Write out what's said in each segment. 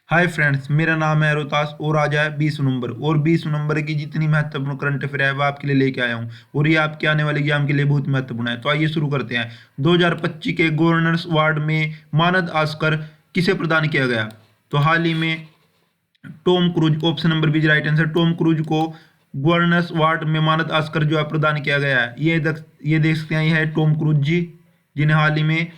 Hi friends, मेरा नाम है रोहतास और आज है 20 नवंबर। और 20 नवंबर की जितनी महत्वपूर्ण करंट अफेयर है वो आपके लिए लेके आया हूँ और ये आपके आने वाले एग्जाम के लिए बहुत महत्वपूर्ण है। तो आइए शुरू करते हैं। 2025 के गवर्नर्स अवार्ड में मानद ऑस्कर किसे प्रदान किया गया? तो हाल ही में Tom Cruise, option number B right answer, Tom Cruise को गवर्नर्स अवार्ड में मानद ऑस्कर जो है प्रदान किया गया है। ये देख सकते हैं, ये है टॉम क्रूज जी, जिन्हें हाल ही में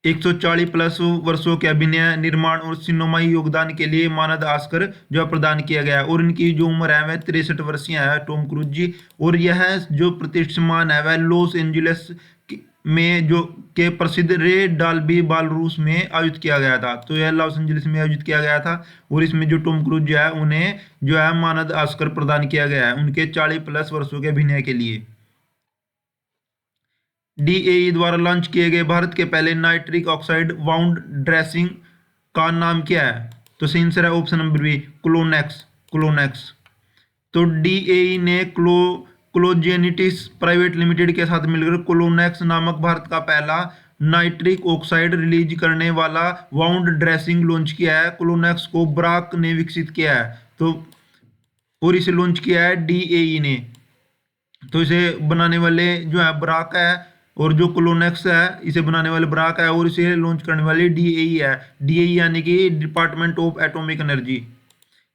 140 प्लस वर्षों के अभिनय, निर्माण और सिनेमाई योगदान के लिए मानद ऑस्कर जो है प्रदान किया गया है। और इनकी जो उम्र है वह 63 वर्षीय है, टॉम क्रूज जी। और यह जो प्रतिष्ठान है वह लॉस एंजलिस में जो के प्रसिद्ध रे डाल्बी बालरूस में आयोजित किया गया था। तो यह लॉस एंजलिस में आयोजित किया गया था और इसमें जो टॉम क्रूज जो है उन्हें जो है मानद ऑस्कर प्रदान किया गया है उनके 40 प्लस वर्षों के अभिनय के लिए। डीएई द्वारा लॉन्च किए गए भारत के पहले नाइट्रिक ऑक्साइड वाउंड ड्रेसिंग का नाम क्या है? तो सही आंसर है ऑप्शन नंबर बी, क्लोनेक्स। क्लोनेक्स। तो डीएई ने क्लोजेनिटिस प्राइवेट लिमिटेड के साथ मिलकर क्लोनेक्स नामक भारत का पहला नाइट्रिक ऑक्साइड रिलीज करने वाला वाउंड ड्रेसिंग लॉन्च किया है। क्लोनेक्स को ब्राक ने विकसित किया है, तो और इसे लॉन्च किया है डीएई ने। तो इसे बनाने वाले जो है ब्राक है और जो क्लोनेक्स है इसे बनाने वाले ब्राक है और इसे लॉन्च करने वाली डीएई है। डीएई यानी कि डिपार्टमेंट ऑफ एटॉमिक एनर्जी।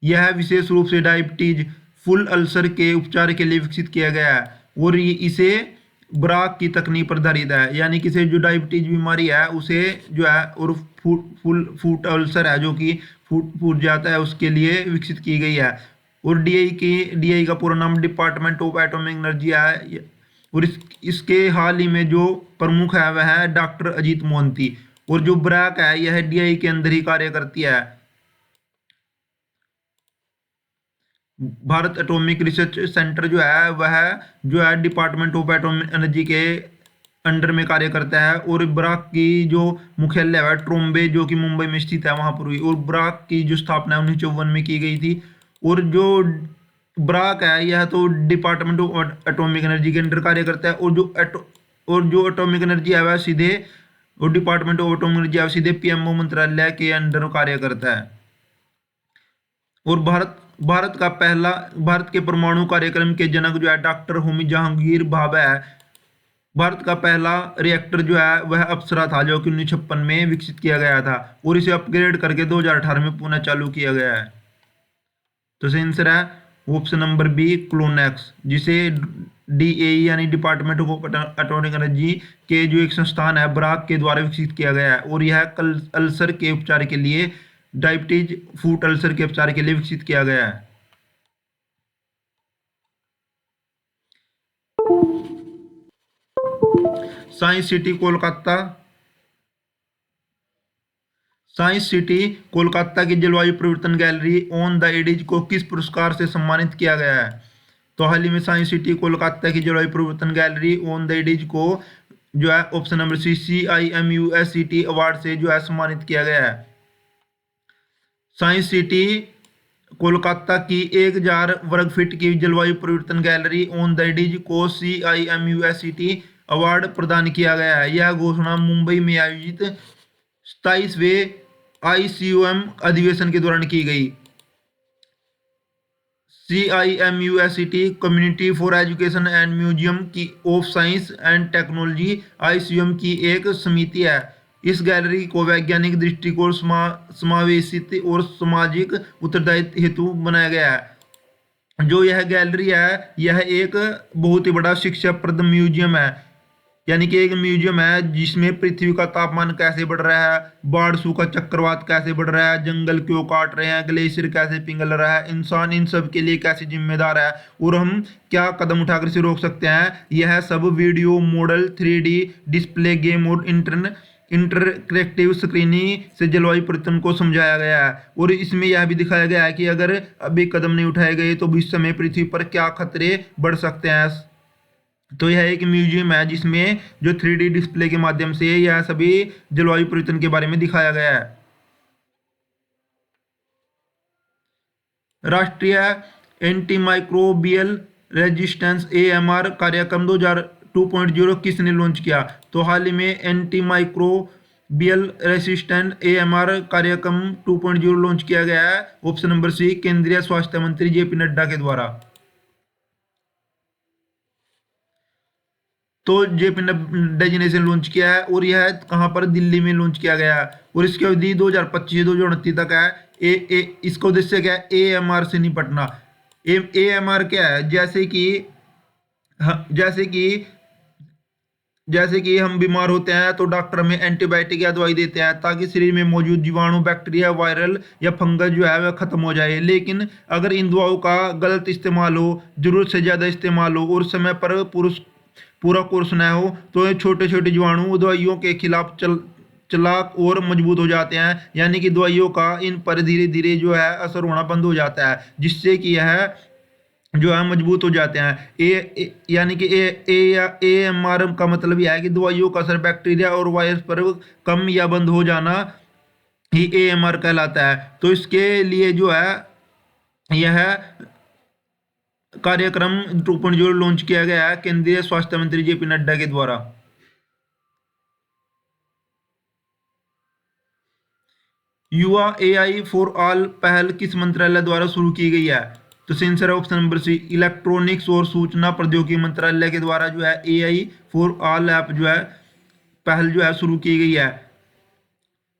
यह विशेष रूप से डायबिटीज, फुल अल्सर के उपचार के लिए विकसित किया गया है और इसे ब्राक की तकनीक पर आधारित है। यानी कि जो डायबिटीज बीमारी है उसे जो है और फूट अल्सर है जो कि फूट जाता है उसके लिए विकसित की गई है। और डीआई का पूरा नाम डिपार्टमेंट ऑफ एटॉमिक एनर्जी है। और इसके हाल ही में जो प्रमुख है वह है डॉक्टर अजीत मोहंती। और जो ब्रैक है यह डीआई के अंदर ही कार्य करती है। भारत एटॉमिक रिसर्च सेंटर जो है डिपार्टमेंट ऑफ एटॉमिक एनर्जी के अंडर में कार्य करता है। और ब्राक की जो मुख्यालय है ट्रोम्बे जो कि मुंबई में स्थित है वहां पर हुई। और ब्राक की जो स्थापना 1954 में की गई थी। और जो ब्राक है यह तो डिपार्टमेंट ऑफ एटॉमिक एनर्जी के अंडर कार्य करता है। और जो एटॉमिक एनर्जी है वह सीधे और डिपार्टमेंट ऑफ एटॉमिक एनर्जी है सीधे पीएमओ मंत्रालय के अंडर कार्य करता है। और भारत के परमाणु कार्यक्रम के जनक जो है डॉक्टर होमी जहांगीर भाभा है। भारत का पहला रिएक्टर जो है वह अप्सरा था जो कि 1956 में विकसित किया गया था और इसे अपग्रेड करके 2018 में पुनः चालू किया गया है। तो सही आंसर है ऑप्शन नंबर बी, क्लोनेक्स, जिसे डीएई यानी डिपार्टमेंट ऑफ एटॉमिक एनर्जी के जो एक संस्थान है ब्राक के द्वारा विकसित किया गया है। और यह अल्सर के उपचार के लिए, डायबिटीज फूट अल्सर के उपचार के लिए विकसित किया गया है। Science city Kolkata science city Kolkata की जलवायु परिवर्तन गैलरी ऑन द एडिज को किस पुरस्कार से सम्मानित किया गया है? तो हाल ही में साइंस सिटी कोलकाता की जलवायु परिवर्तन गैलरी ऑन द एडिज को जो है option number C CIMUSCT award से जो है सम्मानित किया गया है। साइंस सिटी कोलकाता की 1000 वर्ग फीट की जलवायु परिवर्तन गैलरी ऑन द एडिज को CIMUSCT अवार्ड प्रदान किया गया है। यह घोषणा मुंबई में आयोजित 27वें ICOM अधिवेशन के दौरान की गई। CIMUSCT community for education and museum की of science and technology ICOM की एक समिति है। इस गैलरी को वैज्ञानिक दृष्टिकोण, समावेशित और सामाजिक उत्तरदायित्व हेतु बनाया गया है। जो यह गैलरी है यह एक बहुत ही बड़ा शिक्षाप्रद म्यूजियम है। यानी कि एक म्यूजियम है जिसमें पृथ्वी का तापमान कैसे बढ़ रहा है, बाढ़ सूखा चक्रवात कैसे बढ़ रहा है, जंगल क्यों काट रहे हैं, ग्लेशियर कैसे पिघल रहा है, इंसान इन सब के लिए कैसे जिम्मेदार है और हम क्या कदम उठाकर इसे रोक सकते हैं। यह सब video model, 3D display, game और इंटरएक्टिव स्क्रीनिंग से जलवायु परिवर्तन को समझाया गया है। और इसमें यह भी दिखाया गया है कि अगर अभी कदम नहीं उठाए गए तो भविष्य में पृथ्वी पर क्या खतरे बढ़ सकते हैं। तो यह एक म्यूजियम है जिसमें जो 3D डिस्प्ले के माध्यम से यह सभी जलवायु परिवर्तन के बारे में दिखाया गया है। राष्ट्रीय एंटीमाइक्रोबियल रेजिस्टेंस AMR कार्यक्रम 2.0 किसने लॉन्च किया? तो हाल ही में एंटीमाइक्रोबियल बीएल रेसिस्टेंट एएमआर कार्यक्रम 2.0 लॉन्च किया गया है? ऑप्शन नंबर सी, केंद्रीय स्वास्थ्य मंत्री जेपी नड्डा के द्वारा। तो जेपी नड्डा जी ने इसे लॉन्च किया है और यह कहाँ पर? दिल्ली में लॉन्च किया गया है और इसकी अवधि 2025 से 2029 तक है। इसका उद्देश्य क्या है? एएमआर से निपटना। एएमआर क्या है? जैसे कि जैसे कि हम बीमार होते हैं तो डॉक्टर हमें एंटीबायोटिक या दवाई देते हैं ताकि शरीर में मौजूद जीवाणु, बैक्टीरिया, वायरल या फंगस जो है वह खत्म हो जाए। लेकिन अगर इन दवाओं का गलत इस्तेमाल हो, जरूरत से ज़्यादा इस्तेमाल हो और समय पर पूरा कोर्स न हो तो ये छोटे छोटे जीवाणु दवाइयों के खिलाफ चलाक और मजबूत हो जाते हैं, यानी कि दवाइयों का इन पर धीरे धीरे जो है असर होना बंद हो जाता है, जिससे कि यह जो है मजबूत हो जाते हैं। यानी कि एएमआर का मतलब यह है कि दवाइयों का असर बैक्टीरिया और वायरस पर कम या बंद हो जाना ही एएमआर कहलाता है। तो इसके लिए जो है यह कार्यक्रम 2.0 लॉन्च किया गया है केंद्रीय स्वास्थ्य मंत्री जेपी नड्डा के द्वारा। युवा एआई फॉर ऑल पहल किस मंत्रालय द्वारा शुरू की गई है? तो आंसर है ऑप्शन नंबर सी, इलेक्ट्रॉनिक्स और सूचना प्रौद्योगिकी मंत्रालय के द्वारा जो है एआई फॉर ऑल ऐप जो है पहल जो है शुरू की गई है।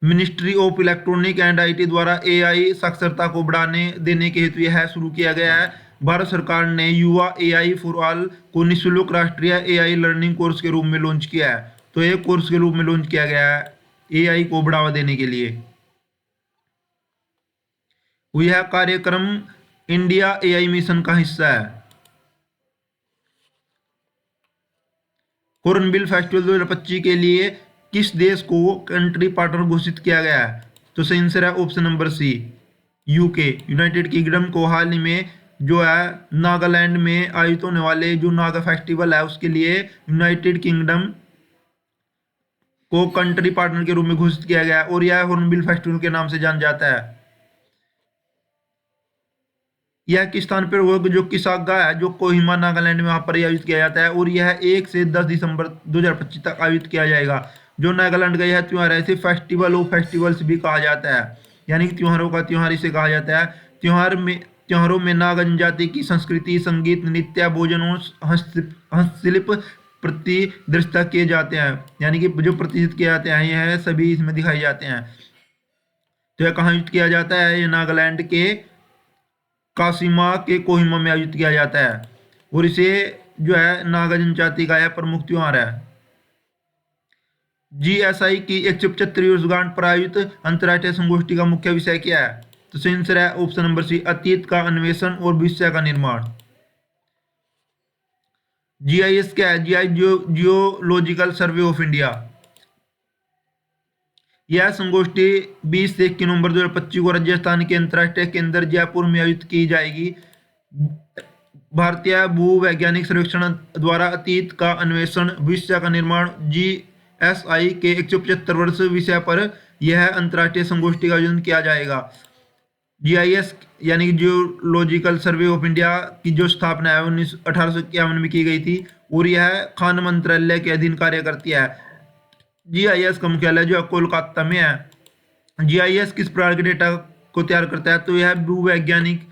Ministry of electronic and IT द्वारा एआई साक्षरता को बढ़ाने देने के हेतु यह शुरू किया गया है। भारत सरकार ने युवा एआई फॉर ऑल को निःशुल्क राष्ट्रीय एआई लर्निंग कोर्स के रूप में लॉन्च किया है। तो एक कोर्स के रूप में लॉन्च किया गया है एआई को बढ़ावा देने के लिए। यह कार्यक्रम इंडिया एआई मिशन का हिस्सा है। हॉर्नबिल फेस्टिवल 2025 के लिए किस देश को कंट्री पार्टनर घोषित किया गया है? तो सही आंसर है option number C, UK, United Kingdom को हाल ही में जो है नागालैंड में आयोजित होने वाले जो नागा फेस्टिवल है उसके लिए यूनाइटेड किंगडम को कंट्री पार्टनर के रूप में घोषित किया गया है और यह हॉर्नबिल फेस्टिवल के नाम से जाना जाता है। यह किस स्थान पर हुआ? जो किसागा है जो कोहिमा नागालैंड में वहां पर आयोजित किया जाता है और यह 1 से 10 दिसंबर 2025 तक आयोजित किया जाएगा। जो नागालैंड का यह त्योहार है इसे फेस्टिवल ऑफ फेस्टिवल्स भी कहा जाता है, यानी कि त्योहारों का त्योहार इसे कहा जाता है। त्योहारों में नागा जनजाति की संस्कृति, संगीत, नृत्य, भोजन और हस्तशिल्प प्रतिदृष्टता किए जाते हैं, यानी कि जो प्रतिष्ठित किए जाते हैं यह सभी इसमें दिखाए जाते हैं। तो यह कहाँ आयोजित किया जाता है? ये नागालैंड के कासीमा के कोहिमा में आयोजित किया जाता है और इसे जो है नागा जनजाति का यह प्रमुख त्योहार है। जीएसआई की 175वीं वर्षगांठ पर आयोजित अंतर्राष्ट्रीय संगोष्ठी का मुख्य विषय क्या है? तो सही आंसर है ऑप्शन नंबर सी, अतीत का अन्वेषण और भविष्य का निर्माण। जीआईएस क्या है? Geological survey of India. यह संगोष्ठी 20 से 21 नवंबर 2025 को राजस्थान के अंतर्राष्ट्रीय केंद्र जयपुर में आयोजित की जाएगी। भारतीय भूवैज्ञानिक सर्वेक्षण द्वारा अतीत का अन्वेषण भविष्य का निर्माण जीएसआई के 175 वर्ष विषय पर यह अंतर्राष्ट्रीय संगोष्ठी का आयोजन किया जाएगा। जीआईएस यानी कि जियोलॉजिकल सर्वे ऑफ इंडिया की जो स्थापना है 1851 में की गई थी और यह खान मंत्रालय के अधीन कार्य करती है। जीआईएस का मुख्यालय जो है कोलकाता में है। जीआईएस किस प्रकार के डेटा को तैयार करता है? तो यह भूवैज्ञानिक,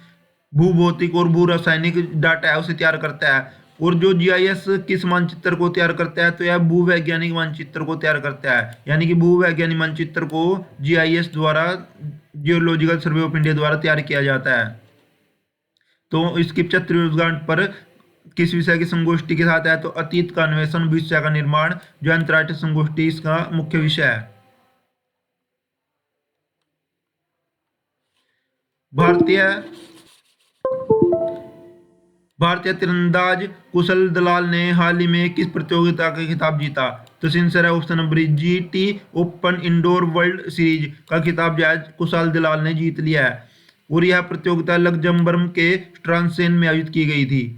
भूभौतिक और भू रासायनिक डाटा है उसे तैयार करता है। और जो जीआईएस किस मानचित्र को तैयार करता है? तो यह भूवैज्ञानिक मानचित्र को तैयार करता है, यानी कि भूवैज्ञानिक मानचित्र को जीआईएस द्वारा, जियोलॉजिकल सर्वे ऑफ इंडिया द्वारा तैयार किया जाता है। तो इसकी 75वीं वर्षगांठ पर किस विषय की संगोष्ठी के साथ है? तो अतीत का अन्वेषण भविष्य का निर्माण जो अंतर्राष्ट्रीय संगोष्ठी इसका मुख्य विषय है। भारतीय तीरंदाज कुशल दलाल ने हाल ही में किस प्रतियोगिता का खिताब जीता? तो आंसर है option number GT open indoor world series का खिताब जो है कुशल दलाल ने जीत लिया है और यह प्रतियोगिता लग्जमबर्ग के स्ट्रासबर्ग में आयोजित की गई थी।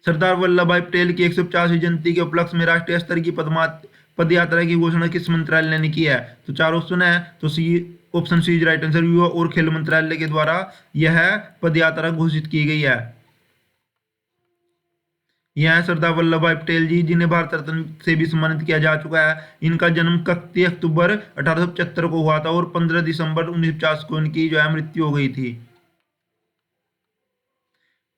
सरदार वल्लभ भाई पटेल की 150वीं जयंती के उपलक्ष्य में राष्ट्रीय स्तर की पदयात्रा की घोषणा किस मंत्रालय ने की है? तो चार ऑप्शन है, तो C option C is right answer. युवा और खेल मंत्रालय के द्वारा यह पदयात्रा घोषित की गई है। यह है सरदार वल्लभ भाई पटेल जी, जिन्हें भारत रत्न से भी सम्मानित किया जा चुका है। इनका जन्म 31 अक्टूबर 1875 को हुआ था और 15 दिसंबर 1950 को इनकी जो है मृत्यु हो गई थी।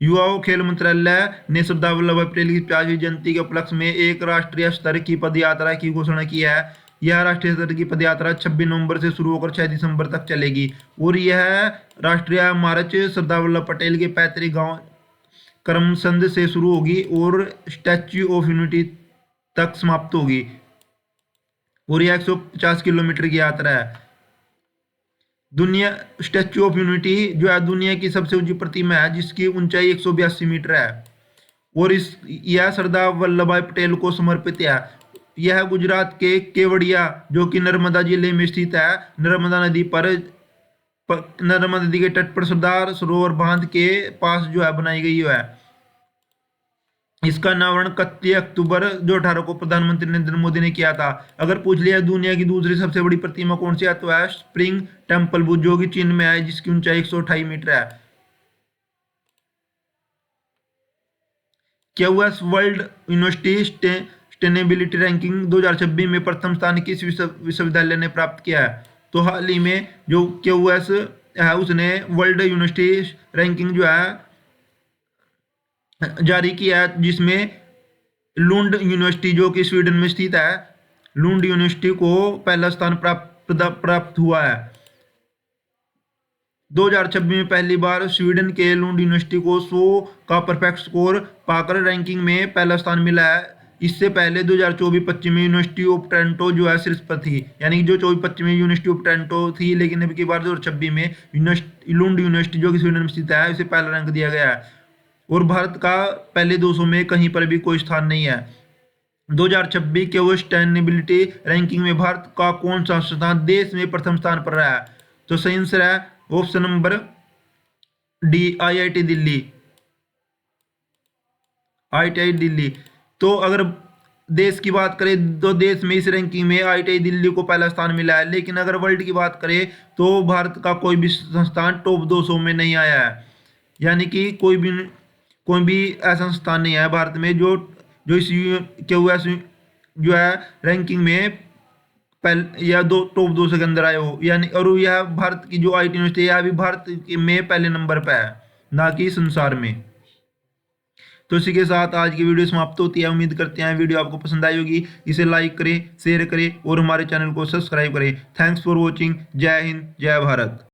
युवा और खेल मंत्रालय ने सरदार वल्लभ भाई पटेल की 50वीं जयंती के उपलक्ष्य में एक राष्ट्रीय स्तर की पदयात्रा की घोषणा की है। यह राष्ट्रीय स्तर की पदयात्रा 26 नवंबर से शुरू होकर 6 दिसंबर तक चलेगी और यह राष्ट्रीय मार्च सरदार वल्लभ पटेल के पैतृक गांव करमसंद से शुरू होगी और स्टैच्यू ऑफ यूनिटी तक समाप्त होगी और यह 150 किलोमीटर की यात्रा है। दुनिया स्टैच्यू ऑफ यूनिटी जो है दुनिया की सबसे ऊंची प्रतिमा है, जिसकी ऊंचाई 182 मीटर है और यह सरदार वल्लभ भाई पटेल को समर्पित है। यह गुजरात के केवड़िया जो कि नर्मदा जिले में स्थित है, नर्मदा नदी के तट पर सरदार सरोवर बांध के पास जो है बनाई गई है। इसका अनावरण 31 अक्टूबर जो 18 को प्रधानमंत्री नरेंद्र मोदी ने किया था। अगर पूछ लिया दुनिया की दूसरी सबसे बड़ी प्रतिमा कौन सी है तो है स्प्रिंग टेम्पल बुद्ध, जो कि चीन में है, जिसकी ऊंचाई 128 मीटर है। QS world university sustainability ranking 2026 में प्रथम स्थान किस विश्वविद्यालय ने प्राप्त किया है? तो हाल ही में जो क्यूएस है उसने वर्ल्ड यूनिवर्सिटी रैंकिंग जो है जारी किया है, जिसमें लुंड यूनिवर्सिटी जो कि स्वीडन में स्थित है, लुंड यूनिवर्सिटी को पहला स्थान प्राप्त हुआ है। 2026 में पहली बार स्वीडन के लुंड यूनिवर्सिटी को 100 का परफेक्ट स्कोर पाकर रैंकिंग में पहला स्थान मिला है। इससे पहले 2024-25 में यूनिवर्सिटी ऑफ टोरंटो जो है शीर्ष पर थी, यानी कि जो 24-25 में यूनिवर्सिटी ऑफ टोरंटो थी, लेकिन अभी की बार 2026 में लुंड यूनिवर्सिटी जो कि स्वीडन में स्थित है उसे पहला रैंक दिया गया है और भारत का पहले 200 में कहीं पर भी कोई स्थान नहीं है। 2026 के सस्टेनेबिलिटी रैंकिंग में भारत का कौन सा संस्थान देश में प्रथम स्थान पर रहा है? तो सही आंसर है option number D, IIT Delhi. IIT Delhi. तो अगर देश की बात करें तो देश में इस रैंकिंग में आईआईटी दिल्ली को पहला स्थान मिला है, लेकिन अगर वर्ल्ड की बात करें तो भारत का कोई भी संस्थान टॉप 200 में नहीं आया है, यानी कि कोई भी ऐसा संस्थान नहीं है भारत में जो इस क्यूएस जो है रैंकिंग में या टॉप 200 के अंदर आए हो, यानी और यह भारत की जो आईटी यूनिवर्सिटी है अभी भारत में पहले नंबर पर है, ना कि संसार में। तो इसी के साथ आज की वीडियो समाप्त होती है। उम्मीद करते हैं वीडियो आपको पसंद आई होगी। इसे लाइक करें, शेयर करें और हमारे चैनल को सब्सक्राइब करें। Thanks for watching. जय हिंद, जय भारत।